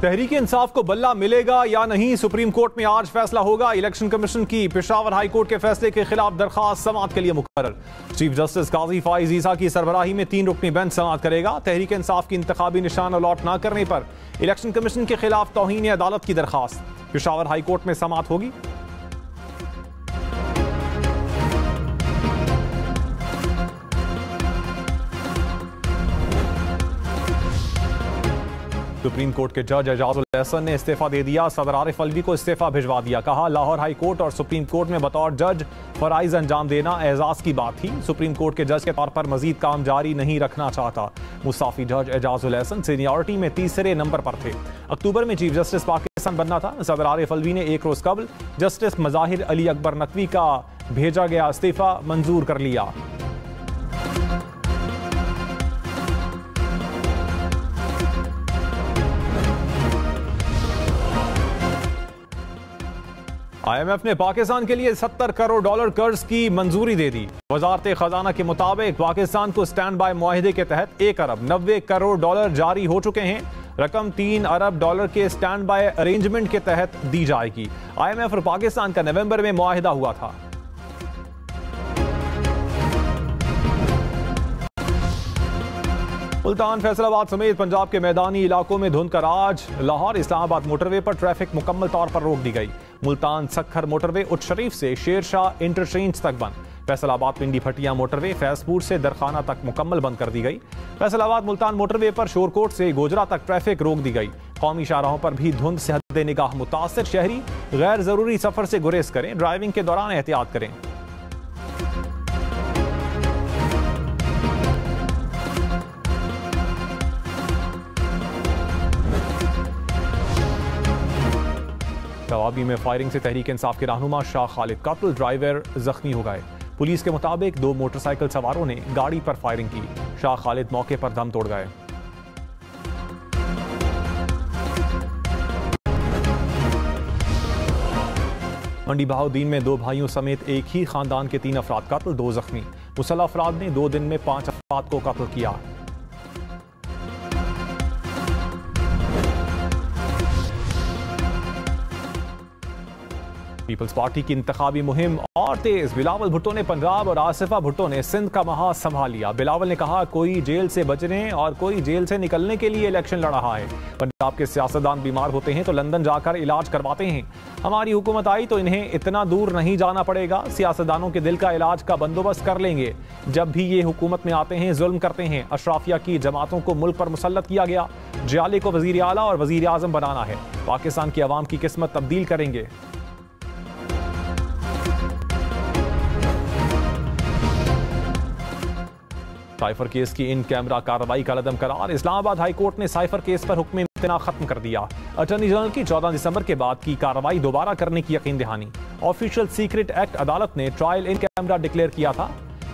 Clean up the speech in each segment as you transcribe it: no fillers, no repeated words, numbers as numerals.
तहरीक इंसाफ को बल्ला मिलेगा या नहीं, सुप्रीम कोर्ट में आज फैसला होगा। इलेक्शन कमीशन की पेशावर हाई कोर्ट के फैसले के खिलाफ दरखास्त समाअत के लिए मुकर्रर। चीफ जस्टिस काजी फाइज ईसा की सरबराही में 3 रुकनी बेंच समाअत करेगा। तहरीक इंसाफ की इंतखाबी निशान अलॉट न करने पर इलेक्शन कमीशन के खिलाफ तौहीन अदालत की दरखास्त पेशावर हाई कोर्ट में समाअत होगी। सुप्रीम कोर्ट के जज एजाजुल एहसन ने इस्तीफा दे दिया। सदर आरिफ अलवी को इस्तीफा भिजवा दिया। कहा, लाहौर हाई कोर्ट और सुप्रीम कोर्ट में बतौर जज फराइज अंजाम देना एजाज की बात थी। सुप्रीम कोर्ट के जज के तौर पर मजीद काम जारी नहीं रखना चाहता। मुस्ताफी जज एजाजुल एहसन सीनियरिटी में तीसरे नंबर पर थे। अक्टूबर में चीफ जस्टिस पाकिस्तान बनना था। सदर आरिफ अलवी ने एक रोज कबल जस्टिस मजाहिर अली अकबर नकवी का भेजा गया इस्तीफा मंजूर कर लिया। IMF ने पाकिस्तान के लिए $70 करोड़ कर्ज की मंजूरी दे दी। वजारत खजाना के मुताबिक पाकिस्तान को स्टैंड बाय मुआहिदे के तहत $1 अरब 90 करोड़ जारी हो चुके हैं। रकम $3 अरब के स्टैंड बाय अरेंजमेंट के तहत दी जाएगी। IMF और पाकिस्तान का नवंबर में मुआहिदा हुआ था। मुल्तान, फैसलाबाद समेत पंजाब के मैदानी इलाकों में धुंध का राज। लाहौर इस्लामाबाद मोटरवे पर ट्रैफिक मुकम्मल तौर पर रोक दी गई। मुल्तान सखर मोटरवे उच्च शरीफ से शेरशाह इंटरचेंज तक बंद। फैसलाबाद पिंडी भटिया मोटरवे फैसपुर से दरखाना तक मुकम्मल बंद कर दी गई। फैसलाबाद मुल्तान मोटरवे पर शोरकोट से गोजरा तक ट्रैफिक रोक दी गई। कौमी शाहराहों पर भी धुंध से हद निगाह मुतासिर। शहरी गैर जरूरी सफर से गुरेज करें। ड्राइविंग के दौरान एहतियात करें। तवाबी में फायरिंग से तहरीक इंसाफ के रहनुमा शाह खालिद कत्ल, ड्राइवर जख्मी हो गए। पुलिस के मुताबिक 2 मोटरसाइकिल सवारों ने गाड़ी पर फायरिंग की। शाह खालिद मौके पर दम तोड़ गए। मंडी बहाउद्दीन में 2 भाइयों समेत एक ही खानदान के 3 अफराद कत्ल, 2 जख्मी। मुसल्लह अफराद ने 2 दिन में 5 अफराद को कत्ल किया। पीपल्स पार्टी की इंतखाबी मुहिम और तेज। बिलावल भुट्टो ने पंजाब और आसिफा भुट्टो ने सिंध का महाज संभाल लिया। बिलावल ने कहा, कोई जेल से बचने और कोई जेल से निकलने के लिए इलेक्शन लड़ रहा है। पंजाब के सियासतदान बीमार होते हैं तो लंदन जाकर इलाज करवाते हैं। हमारी हुकूमत आई तो इन्हें इतना दूर नहीं जाना पड़ेगा। सियासतदानों के दिल का इलाज का बंदोबस्त कर लेंगे। जब भी ये हुकूमत में आते हैं जुल्म करते हैं। अशराफिया की जमातों को मुल्क पर मुसल्लत किया गया। जियाले को वजीर आला और वजीर आजम बनाना है। पाकिस्तान की आवाम की किस्मत तब्दील करेंगे। साइफर केस की इन कैमरा कार्रवाई का लदम करार। इस्लामाबाद हाई कोर्ट ने साइफर केस पर हुक्म इम्तना खत्म कर दिया। अटॉर्नी जनरल की 14 दिसंबर के बाद की कार्रवाई दोबारा करने की यकीन दहानी। ऑफिशियल सीक्रेट एक्ट अदालत ने ट्रायल इन कैमरा डिक्लेयर किया था।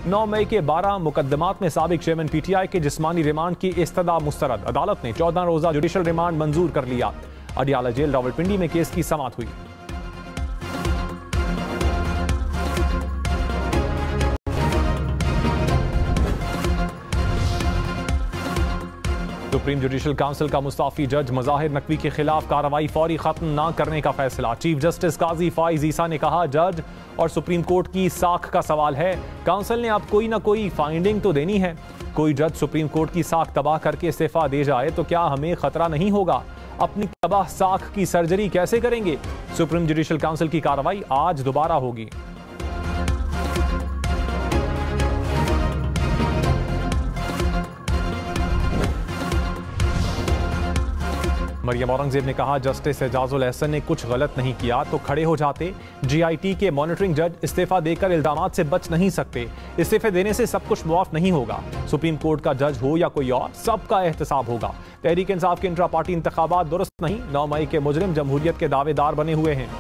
9 मई के 12 मुकदमात में साबिक चेयरमैन PTI के जिस्मानी रिमांड की इस्तदा मुस्तरद। अदालत ने 14 रोजा जुडिशल रिमांड मंजूर कर लिया। अडियाला जेल रावलपिंडी में केस की समाअत हुई। सुप्रीम जुडिशल काउंसिल का मुस्ताफी जज मजाहिर नकवी के खिलाफ कार्रवाई फौरी खत्म न करने का फैसला। चीफ जस्टिस काजी फाइज ईसा ने कहा, जज और सुप्रीम कोर्ट की साख का सवाल है। काउंसिल ने अब कोई ना कोई फाइंडिंग तो देनी है। कोई जज सुप्रीम कोर्ट की साख तबाह करके इस्तीफा दे जाए तो क्या हमें खतरा नहीं होगा? अपनी तबाह साख की सर्जरी कैसे करेंगे? सुप्रीम जुडिशल काउंसिल की कार्रवाई आज दोबारा होगी। मरियम औरंगजेब ने कहा, जस्टिस एजाजुल एहसन ने कुछ गलत नहीं किया तो खड़े हो जाते। GIT के मॉनिटरिंग जज इस्तीफा देकर इल्जामात से बच नहीं सकते। इस्तीफे देने से सब कुछ मुआफ नहीं होगा। सुप्रीम कोर्ट का जज हो या कोई और, सबका एहतसाब होगा। तहरीक इंसाफ के इंट्रा पार्टी इंतखाबात दुरुस्त नहीं। 9 मई के मुजरिम जमहूरियत के दावेदार बने हुए हैं।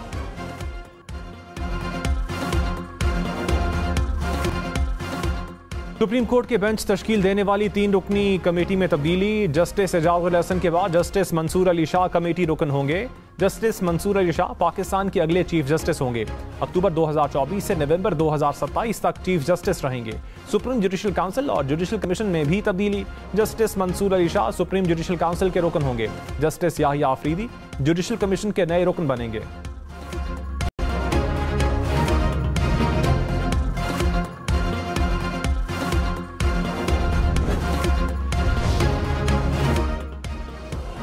सुप्रीम कोर्ट के बेंच तश्कील देने वाली 3 रुकनी कमेटी में तब्दीली। जस्टिस एजाजुल एहसन के बाद जस्टिस मंसूर अली शाह कमेटी रुकन होंगे। जस्टिस मंसूर अली शाह पाकिस्तान के अगले चीफ जस्टिस होंगे। अक्टूबर 2024 से नवंबर 2027 तक चीफ जस्टिस रहेंगे। सुप्रीम जुडिशल काउंसिल और जुडिशल कमीशन में भी तब्दीली। Justice Mansoor Ali Shah supreme judicial council के रुकन होंगे। Justice Yahya Afridi judicial commission के नए रुकन बनेंगे।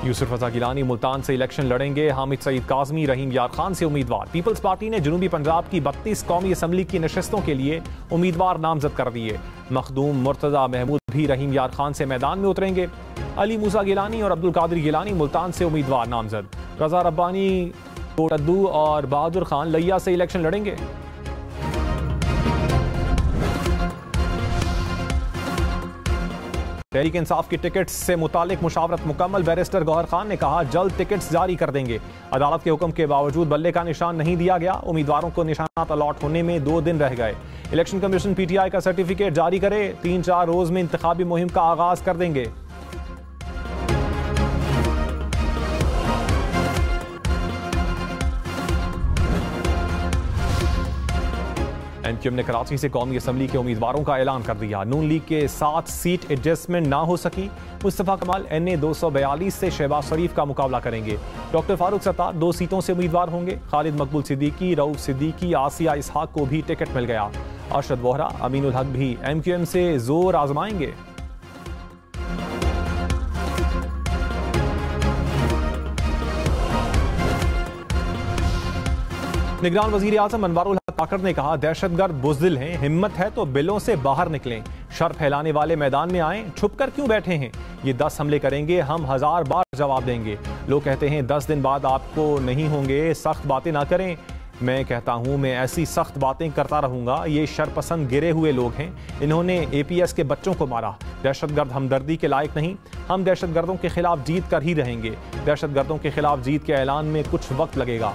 यूसुफ रजा गिलानी मुल्तान से इलेक्शन लड़ेंगे। हामिद सईद काज़मी रहीम यार खान से उम्मीदवार। पीपल्स पार्टी ने जनूबी पंजाब की 32 कौमी असम्बली की नशस्तों के लिए उम्मीदवार नामजद कर दिए। मखदूम मुर्तजा महमूद भी रहीम यार खान से मैदान में उतरेंगे। अली मूसा गिलानी और अब्दुल कादिर गिलानी मुल्तान से उम्मीदवार नामजद। रजा रब्बानी कोटद्दू और बहादुर खान लिया से इलेक्शन लड़ेंगे। तहरीक इंसाफ की टिकट से मुतालिक मुशावरत मुकम्मल। बैरिस्टर गौहर खान ने कहा जल्द टिकट्स जारी कर देंगे। अदालत के हुक्म के बावजूद बल्ले का निशान नहीं दिया गया। उम्मीदवारों को निशानात अलॉट होने में 2 दिन रह गए। इलेक्शन कमीशन पीटीआई का सर्टिफिकेट जारी करे। 3-4 रोज में इंतखाबी मुहिम का आगाज कर देंगे। एमक्यूएम ने कराची से कौमी असम्बली के उम्मीदवारों का ऐलान कर दिया। नून लीग के 7 सीट एडजस्टमेंट ना हो सकी। मुस्तफा कमाल NA 242 से शहबाज शरीफ का मुकाबला करेंगे। डॉक्टर फारूक सत्तार 2 सीटों से उम्मीदवार होंगे। खालिद मकबूल सिद्दीकी, रऊफ सिद्दीकी, आसिया इसहाक को भी टिकट मिल गया। अरशद वोहरा, अमीनुल हक भी एमक्यूएम से जोर आजमाएंगे। निगरान वजीर आजम अनवारुल हक काकड़ ने कहा दहशतगर्द बुज़दिल हैं, हिम्मत है तो बिलों से बाहर निकलें। शर फैलाने वाले मैदान में आएं, छुपकर क्यों बैठे हैं? ये 10 हमले करेंगे, हम 1000 बार जवाब देंगे। लोग कहते हैं 10 दिन बाद आपको नहीं होंगे, सख्त बातें ना करें। मैं कहता हूं मैं ऐसी सख्त बातें करता रहूंगा। ये शरपसंद गिरे हुए लोग हैं, इन्होंने APS के बच्चों को मारा। दहशतगर्द हमदर्दी के लायक नहीं। हम दहशतगर्दों के खिलाफ जीत कर ही रहेंगे। दहशतगर्दों के खिलाफ जीत के ऐलान में कुछ वक्त लगेगा।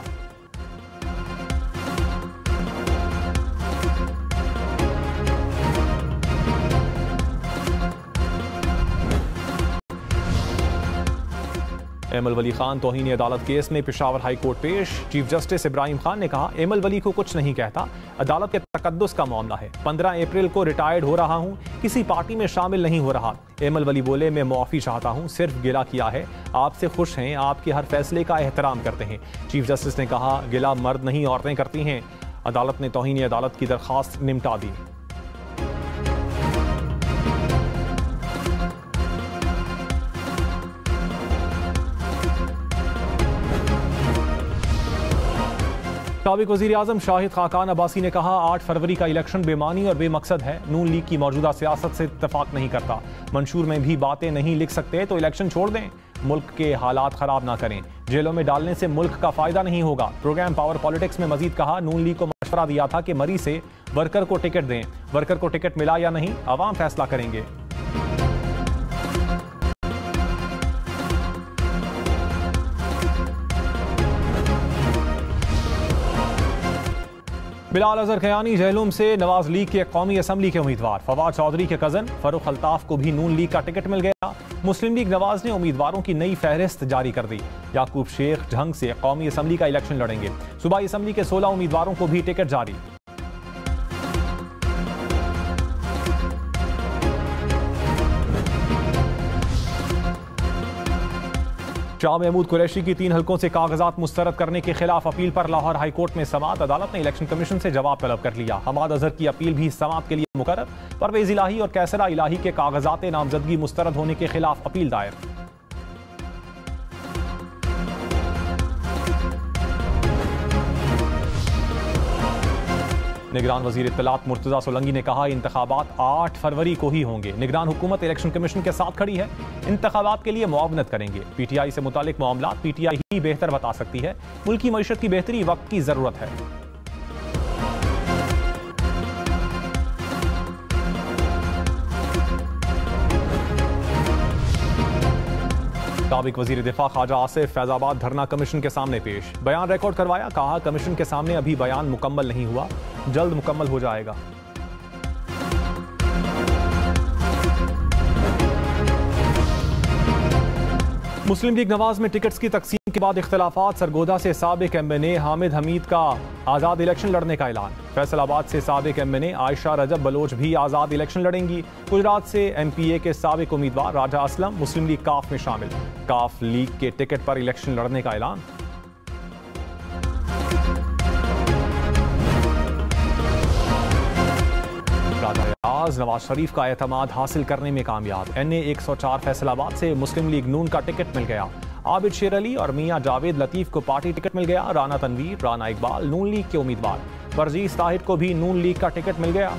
एमल वली खान तौहीन अदालत केस में पेशावर हाई कोर्ट पेश। चीफ जस्टिस इब्राहिम खान ने कहा एमल वली को कुछ नहीं कहता, अदालत के तकद्दुस का मामला है। 15 अप्रैल को रिटायर्ड हो रहा हूं, किसी पार्टी में शामिल नहीं हो रहा। एमल वली बोले मैं मुआफ़ी चाहता हूं, सिर्फ गिला किया है। आपसे खुश हैं, आपके हर फैसले का एहतराम करते हैं। चीफ जस्टिस ने कहा गिला मर्द नहीं औरतें करती हैं। अदालत ने तौहीन अदालत की दरख्वास्त निपटा दी। साबिक वज़ीर आज़म शाहिद खाकान अब्बासी ने कहा 8 फरवरी का इलेक्शन बेमानी और बेमकसद है। नून लीग की मौजूदा सियासत से इत्तेफाक नहीं करता। मंशूर में भी बातें नहीं लिख सकते तो इलेक्शन छोड़ दें। मुल्क के हालात खराब ना करें, जेलों में डालने से मुल्क का फायदा नहीं होगा। प्रोग्राम पावर पॉलिटिक्स में मजीद कहा नून लीग को मशवरा दिया था कि मरी से वर्कर को टिकट दें। वर्कर को टिकट मिला या नहीं, अवाम फैसला करेंगे। बिलाल अजहर खयानी जहलुम से नवाज लीग के कौमी असम्बली के उम्मीदवार। फवाद चौधरी के कजन फरूख अल्ताफ को भी नून लीग का टिकट मिल गया। मुस्लिम लीग नवाज ने उम्मीदवारों की नई फहरिस्त जारी कर दी। याकूब शेख ढंग से कौमी असम्बली का इलेक्शन लड़ेंगे। सूबाई असम्बली के 16 उम्मीदवारों को भी टिकट जारी। शाह महमूद कुरैशी की 3 हलकों से कागजात मुस्तरद करने के खिलाफ अपील पर लाहौर हाई कोर्ट में समाअत। अदालत ने इलेक्शन कमीशन से जवाब तलब कर लिया। हमाद अजहर की अपील भी समाअत के लिए मुकर्रर। परवेज इलाही और कैसरा इलाही के कागजात नामजदगी मुस्तरद होने के खिलाफ अपील दायर। निगरान वजीर इत्तलात मुर्तजा सोलंकी ने कहा इंतखाबात 8 फरवरी को ही होंगे। निगरान हुकूमत इलेक्शन कमीशन के साथ खड़ी है, इंतखाबात के लिए मुआवनत करेंगे। PTI से मुतालिक मामला PTI ही बेहतर बता सकती है। मुल्की मईशत की बेहतरी वक्त की जरूरत है। साबिक वजीर दिफा ख्वाजा आसिफ फैजाबाद धरना कमीशन के सामने पेश। बयान रिकॉर्ड करवाया, कहा कमीशन के सामने अभी बयान मुकम्मल नहीं हुआ, जल्द मुकम्मल हो जाएगा। मुस्लिम लीग नवाज में टिकट्स की तकसीम के बाद इख्तलाफात, सरगोदा से साबिक एमएनए हामिद हमीद का आज़ाद इलेक्शन लड़ने का ऐलान। फैसलाबाद से साबिक एमएनए आयशा रजब बलोच भी आज़ाद इलेक्शन लड़ेंगी। गुजरात से एमपीए के साबिक उम्मीदवार राजा असलम मुस्लिम लीग काफ में शामिल। काफ लीग के टिकट पर इलेक्शन लड़ने का ऐलान। नवाज शरीफ का एतमाद हासिल करने में कामयाब। NA 104 फैसलाबाद से मुस्लिम लीग नून का टिकट मिल गया। आबिद शेर अली और मियां जावेद लतीफ को पार्टी टिकट मिल गया। राना तनवीर, राना इकबाल नून लीग के उम्मीदवार। परजीज ताहिर को भी नून लीग का टिकट मिल गया।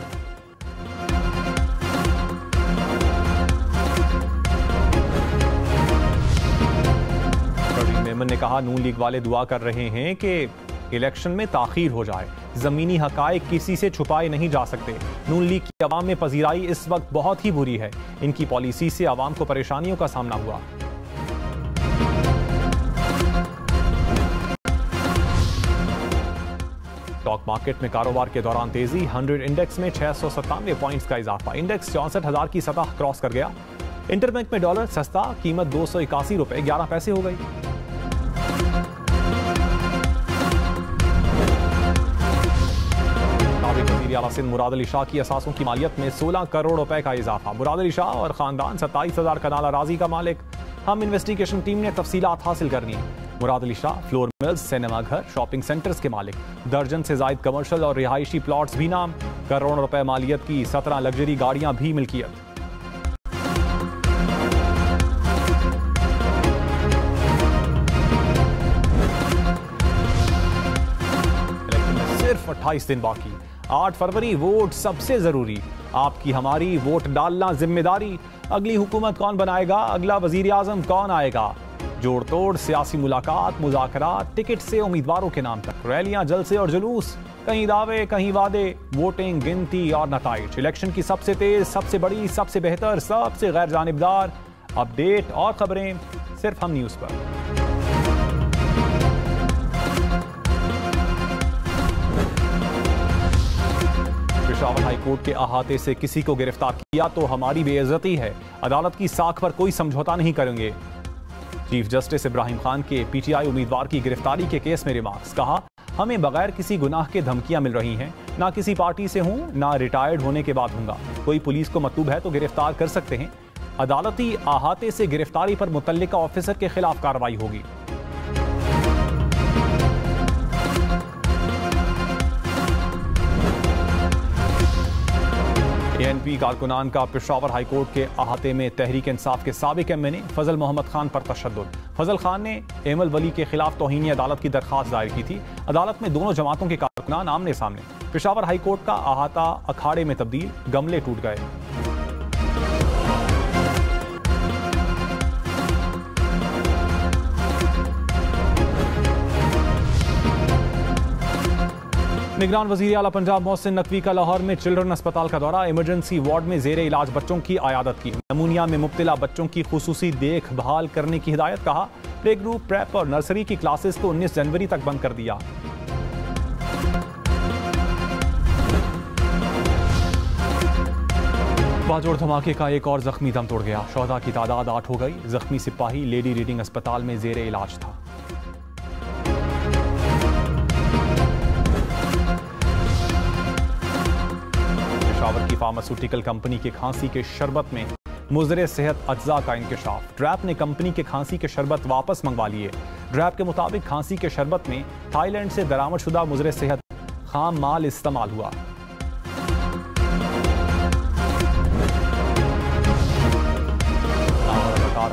मेमन ने कहा, नून लीग वाले दुआ कर रहे हैं कि इलेक्शन में ताखीर हो जाए। जमीनी हकायक किसी से छुपाए नहीं जा सकते। नून लीग की अवाम में पजीराई इस वक्त बहुत ही बुरी है। इनकी पॉलिसी से अवाम को परेशानियों का सामना हुआ। स्टॉक मार्केट में कारोबार के दौरान तेजी। 100 इंडेक्स में 697 पॉइंट्स का इजाफा। इंडेक्स 64,000 की सतह क्रॉस कर गया। इंटरबैंक में डॉलर सस्ता, कीमत 281 रुपए 11 पैसे हो गई। सिंध मुराद अली शाह की असासों की मालियत में 16 करोड़ रुपए का इजाफा। मुराद अली शाह और खानदान 27,000 कनाल अराजी का मालिक। हम इन्वेस्टिगेशन टीम ने तफसीलात हासिल करनी है। Murad Ali Shah flour mills, cinema घर, शॉपिंग सेंटर्स के मालिक। दर्जन से जायद कमर्शियल और रिहायशी प्लॉट्स भी नाम। करोड़ रुपए मालियत की 17 लग्जरी गाड़ियां भी मिल्कियत। सिर्फ 28 दिन बाकी। 8 फरवरी वोट सबसे जरूरी। आपकी हमारी वोट डालना जिम्मेदारी। अगली हुकूमत कौन बनाएगा, अगला वजीर आजम कौन आएगा। जोड़ तोड़ सियासी मुलाकात, मुज़ाकरात, टिकट से उम्मीदवारों के नाम तक। रैलियां, जलसे और जुलूस। कहीं दावे, कहीं वादे। वोटिंग, गिनती और नताइज। इलेक्शन की सबसे तेज, सबसे बड़ी, सबसे बेहतर, सबसे गैर जानिबदार अपडेट और खबरें सिर्फ हम न्यूज़ पर। पेशावर हाई कोर्ट के अहाते से किसी को गिरफ्तार किया तो हमारी बेइज्जती है। अदालत की साख पर कोई समझौता नहीं करेंगे। चीफ जस्टिस इब्राहिम खान के PTI उम्मीदवार की गिरफ्तारी के केस में रिमार्क्स। कहा, हमें बगैर किसी गुनाह के धमकियां मिल रही हैं। ना किसी पार्टी से हूं, ना रिटायर्ड होने के बाद हूंगा। कोई पुलिस को मतलूब है तो गिरफ्तार कर सकते हैं। अदालती अहाते से गिरफ्तारी पर मुतल्लिका ऑफिसर के खिलाफ कार्रवाई होगी। ANP कारकुनान का पेशावर हाई कोर्ट के अहाते में तहरीक इंसाफ के साबिक MNA फजल मोहम्मद खान पर तशद्दुद। फजल खान ने एमल वली के खिलाफ तौहीन अदालत की दरखास्त दायर की थी। अदालत में दोनों जमातों के कारकुनान आमने सामने। पेशावर हाई कोर्ट का अहाता अखाड़े में तब्दील, गमले टूट गए। निगरान वजीर आला पंजाब मोहसिन नकवी का लाहौर में चिल्ड्रन अस्पताल का दौरा। इमरजेंसी वार्ड में जेर इलाज बच्चों की आयादत की। नमूनिया में मुब्तला बच्चों की खुसूसी देखभाल करने की हिदायत। कहा, प्ले ग्रुप, प्रेप और नर्सरी की क्लासेस को 19 जनवरी तक बंद कर दिया। बाजोड़ धमाके का एक और जख्मी दम तोड़ गया। शोहदा की तादाद 8 हो गई। जख्मी सिपाही लेडी रीडिंग अस्पताल में जेर इलाज था। पेशावर की फार्मास्यूटिकल कंपनी के खांसी के शरबत में मुज़रे सेहत अज्जा का इंकशाफ। ड्रैप ने कंपनी के खांसी के शरबत वापस मंगवा लिए। ड्रैप के मुताबिक खांसी के शरबत में थाईलैंड से दरामदशुदा मुज़रे सेहत खाम माल इस्तेमाल हुआ।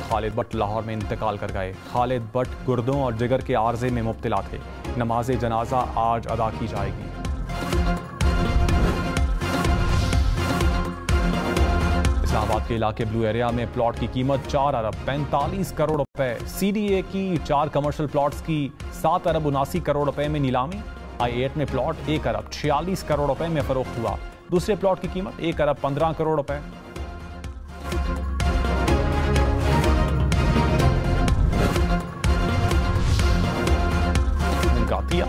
खालिद भट्ट लाहौर में इंतकाल कर गए। खालिद भट्ट गुर्दों और जिगर के आर्जे में मुब्तला थे। नमाज जनाजा आज अदा की जाएगी। इस्लामाबाद के इलाके ब्लू एरिया में प्लॉट की कीमत 4 अरब 45 करोड़ रुपए। CDA की 4 कमर्शियल प्लॉट्स की 7 अरब 79 करोड़ रुपए में नीलामी। I8 में प्लॉट 1 अरब 46 करोड़ रुपए में फरोख्त हुआ। दूसरे प्लॉट की कीमत 1 अरब 15 करोड़ रुपए।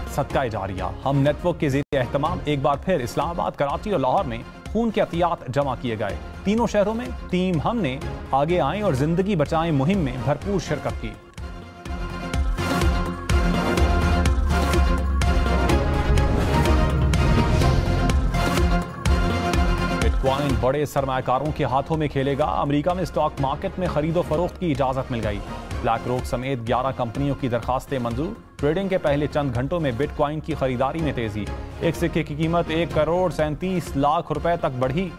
सदका जारिया। हम नेटवर्क के ज़रिए एहतमाम एक बार फिर इस्लामाबाद, कराची और लाहौर में खून के अतियात जमा किए गए। तीनों शहरों में टीम हमने आगे आए और जिंदगी बचाएं मुहिम में भरपूर शिरकत की। बिटकॉइन बड़े सरमायाकारों के हाथों में खेलेगा। अमेरिका में स्टॉक मार्केट में खरीदो फरोख्त की इजाजत मिल गई। ब्लैक रॉक समेत 11 कंपनियों की दरखास्तें मंजूर। ट्रेडिंग के पहले चंद घंटों में बिटकॉइन की खरीदारी में तेजी। एक सिक्के की कीमत 1 करोड़ 37 लाख रुपए तक बढ़ी।